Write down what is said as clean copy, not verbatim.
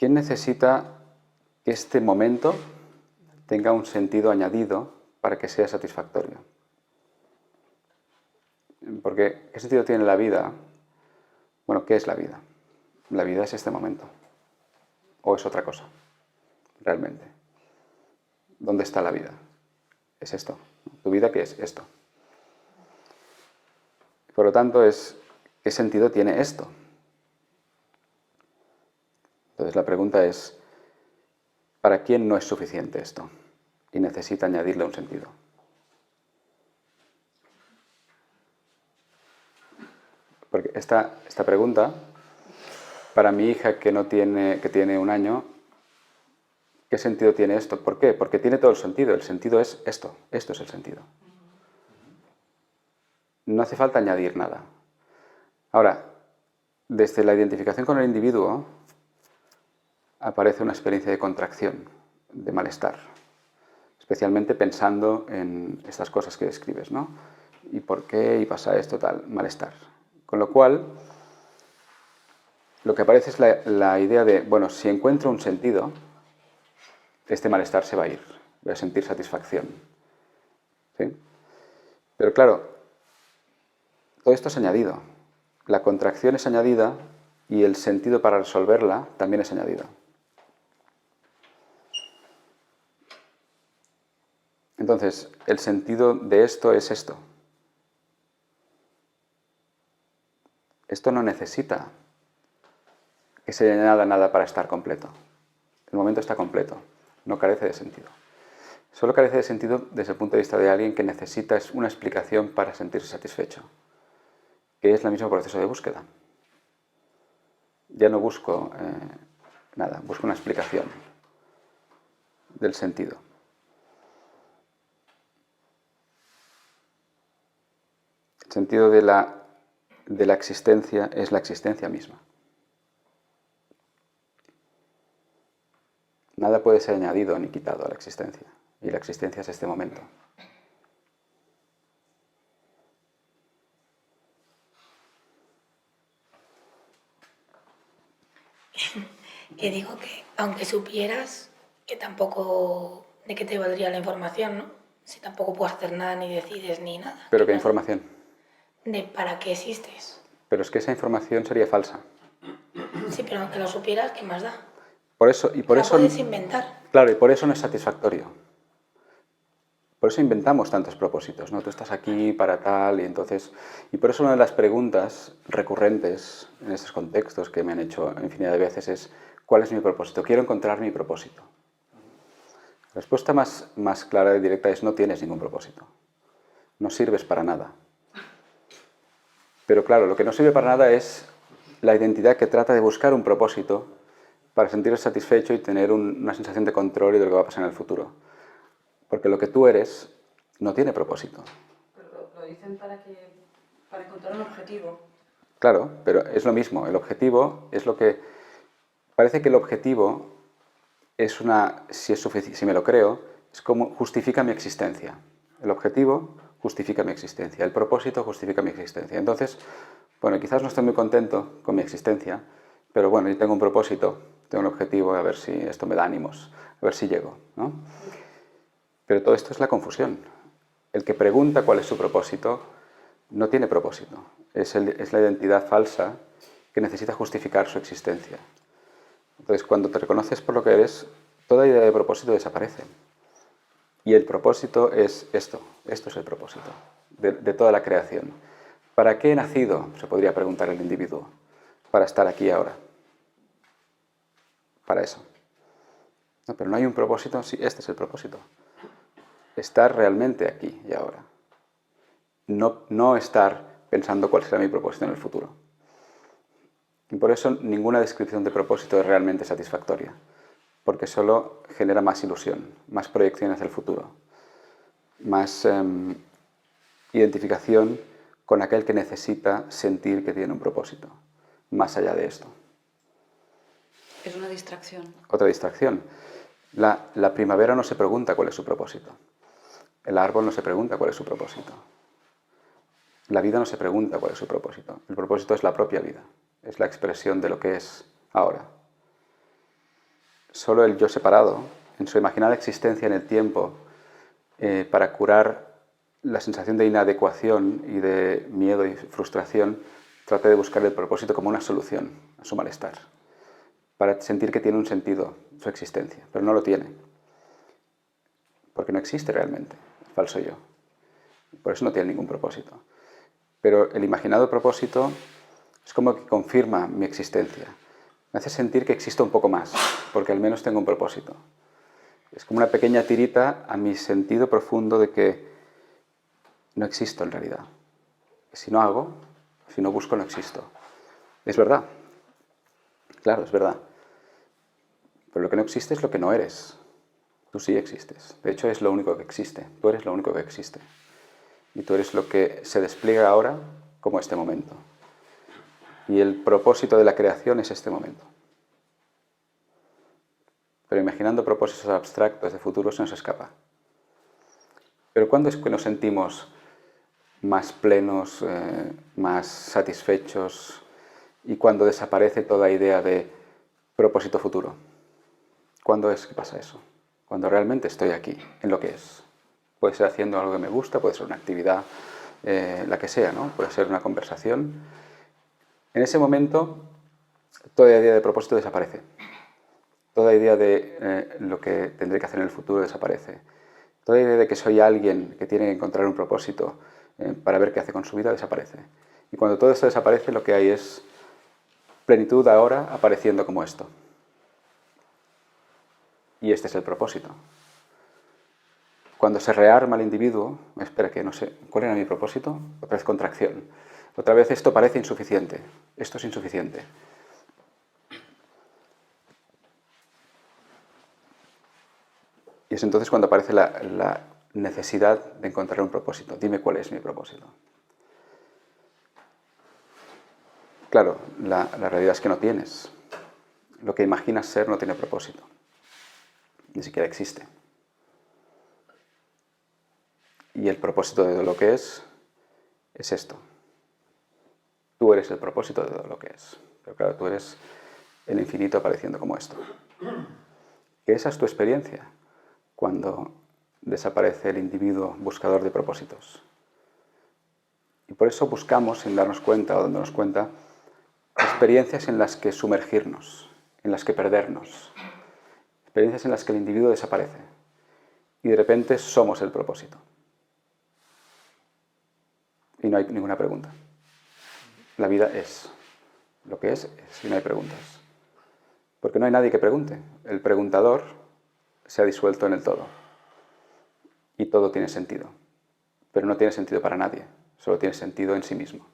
¿Quién necesita que este momento tenga un sentido añadido para que sea satisfactorio? Porque, ¿qué sentido tiene la vida? Bueno, ¿qué es la vida? La vida es este momento. ¿O es otra cosa? Realmente. ¿Dónde está la vida? Es esto. ¿Tu vida qué es? Esto. Por lo tanto, ¿qué sentido tiene esto? Entonces la pregunta es, ¿para quién no es suficiente esto? Y necesita añadirle un sentido. Porque esta pregunta, para mi hija que tiene 1 año, ¿qué sentido tiene esto? ¿Por qué? Porque tiene todo el sentido. El sentido es esto. Esto es el sentido. No hace falta añadir nada. Ahora, desde la identificación con el individuo, aparece una experiencia de contracción, de malestar. Especialmente pensando en estas cosas que describes, ¿no? ¿Y por qué? ¿Y pasa esto? Tal, malestar. Con lo cual, lo que aparece es la idea de, bueno, si encuentro un sentido, este malestar se va a ir, voy a sentir satisfacción. ¿Sí? Pero claro, todo esto es añadido. La contracción es añadida y el sentido para resolverla también es añadido. Entonces, el sentido de esto es esto. Esto no necesita que se añada nada para estar completo. El momento está completo, no carece de sentido. Solo carece de sentido desde el punto de vista de alguien que necesita una explicación para sentirse satisfecho, que es el mismo proceso de búsqueda. Ya no busco nada, busco una explicación del sentido. El sentido de la existencia es la existencia misma. Nada puede ser añadido ni quitado a la existencia, y la existencia es este momento. Que digo que, aunque supieras, que tampoco de qué te valdría la información, ¿no? Si tampoco puedes hacer nada, ni decides, ni nada. ¿Pero qué información? De para qué existes. Pero es que esa información sería falsa. Sí, pero aunque lo supieras, ¿qué más da? Por eso, La puedes inventar. claro, y por eso no es satisfactorio. Por eso inventamos tantos propósitos, ¿no? Tú estás aquí para tal y entonces... Y por eso una de las preguntas recurrentes en estos contextos que me han hecho infinidad de veces es ¿cuál es mi propósito? Quiero encontrar mi propósito. La respuesta más clara y directa es no tienes ningún propósito. No sirves para nada. Pero claro, lo que no sirve para nada es la identidad que trata de buscar un propósito para sentirse satisfecho y tener una sensación de control y de lo que va a pasar en el futuro. Porque lo que tú eres no tiene propósito. Pero lo dicen para encontrar un objetivo. Claro, pero es lo mismo. El objetivo es lo que... Parece que el objetivo es si me lo creo, es como justifica mi existencia. El objetivo justifica mi existencia. El propósito justifica mi existencia. Entonces, bueno, quizás no estoy muy contento con mi existencia, pero bueno, yo tengo un propósito, tengo un objetivo, a ver si esto me da ánimos, a ver si llego, ¿no? Pero todo esto es la confusión. El que pregunta cuál es su propósito no tiene propósito. Es la identidad falsa que necesita justificar su existencia. Entonces, cuando te reconoces por lo que eres, toda idea de propósito desaparece. Y el propósito es esto. Esto es el propósito de toda la creación. ¿Para qué he nacido? Se podría preguntar el individuo. Para estar aquí ahora. Para eso. No, pero no hay un propósito. Sí, este es el propósito. Estar realmente aquí y ahora. No estar pensando cuál será mi propósito en el futuro. Y por eso ninguna descripción de propósito es realmente satisfactoria, porque solo genera más ilusión, más proyección hacia el futuro, más identificación con aquel que necesita sentir que tiene un propósito, más allá de esto. Es una distracción. Otra distracción. La primavera no se pregunta cuál es su propósito. El árbol no se pregunta cuál es su propósito. La vida no se pregunta cuál es su propósito. El propósito es la propia vida. Es la expresión de lo que es ahora. solo el yo separado, en su imaginada existencia en el tiempo, para curar la sensación de inadecuación y de miedo y frustración, trata de buscar el propósito como una solución a su malestar, para sentir que tiene un sentido su existencia, pero no lo tiene, porque no existe realmente el falso yo. Por eso no tiene ningún propósito. Pero el imaginado propósito es como que confirma mi existencia. Me hace sentir que existo un poco más, porque al menos tengo un propósito. Es como una pequeña tirita a mi sentido profundo de que no existo en realidad. Si no hago, si no busco, no existo. Es verdad. Claro, es verdad. Pero lo que no existe es lo que no eres. Tú sí existes. De hecho, es lo único que existe. Tú eres lo único que existe. Y tú eres lo que se despliega ahora como este momento. Y el propósito de la creación es este momento. Pero imaginando propósitos abstractos de futuro se nos escapa. Pero ¿cuándo es que nos sentimos más plenos, más satisfechos y cuando desaparece toda idea de propósito futuro? ¿Cuándo es que pasa eso? Cuando realmente estoy aquí, en lo que es. Puede ser haciendo algo que me gusta, puede ser una actividad, la que sea, ¿no? Puede ser una conversación. En ese momento, toda idea de propósito desaparece. Toda idea de lo que tendré que hacer en el futuro desaparece. Toda idea de que soy alguien que tiene que encontrar un propósito para ver qué hace con su vida desaparece. Y cuando todo esto desaparece, lo que hay es plenitud ahora apareciendo como esto. Y este es el propósito. Cuando se rearma el individuo, espera que no sé, ¿cuál era mi propósito? Otra vez contracción. Otra vez esto parece insuficiente. Esto es insuficiente. Y es entonces cuando aparece la necesidad de encontrar un propósito. Dime cuál es mi propósito. Claro, la realidad es que no tienes. Lo que imaginas ser no tiene propósito. Ni siquiera existe. Y el propósito de lo que es esto. Tú eres el propósito de todo lo que es. Pero claro, tú eres el infinito apareciendo como esto. Que esa es tu experiencia cuando desaparece el individuo buscador de propósitos. Y por eso buscamos, sin darnos cuenta o dándonos cuenta, experiencias en las que sumergirnos, en las que perdernos, experiencias en las que el individuo desaparece y de repente somos el propósito. Y no hay ninguna pregunta. La vida es. Lo que es y no hay preguntas. Porque no hay nadie que pregunte. El preguntador se ha disuelto en el todo. Y todo tiene sentido. Pero no tiene sentido para nadie. Solo tiene sentido en sí mismo.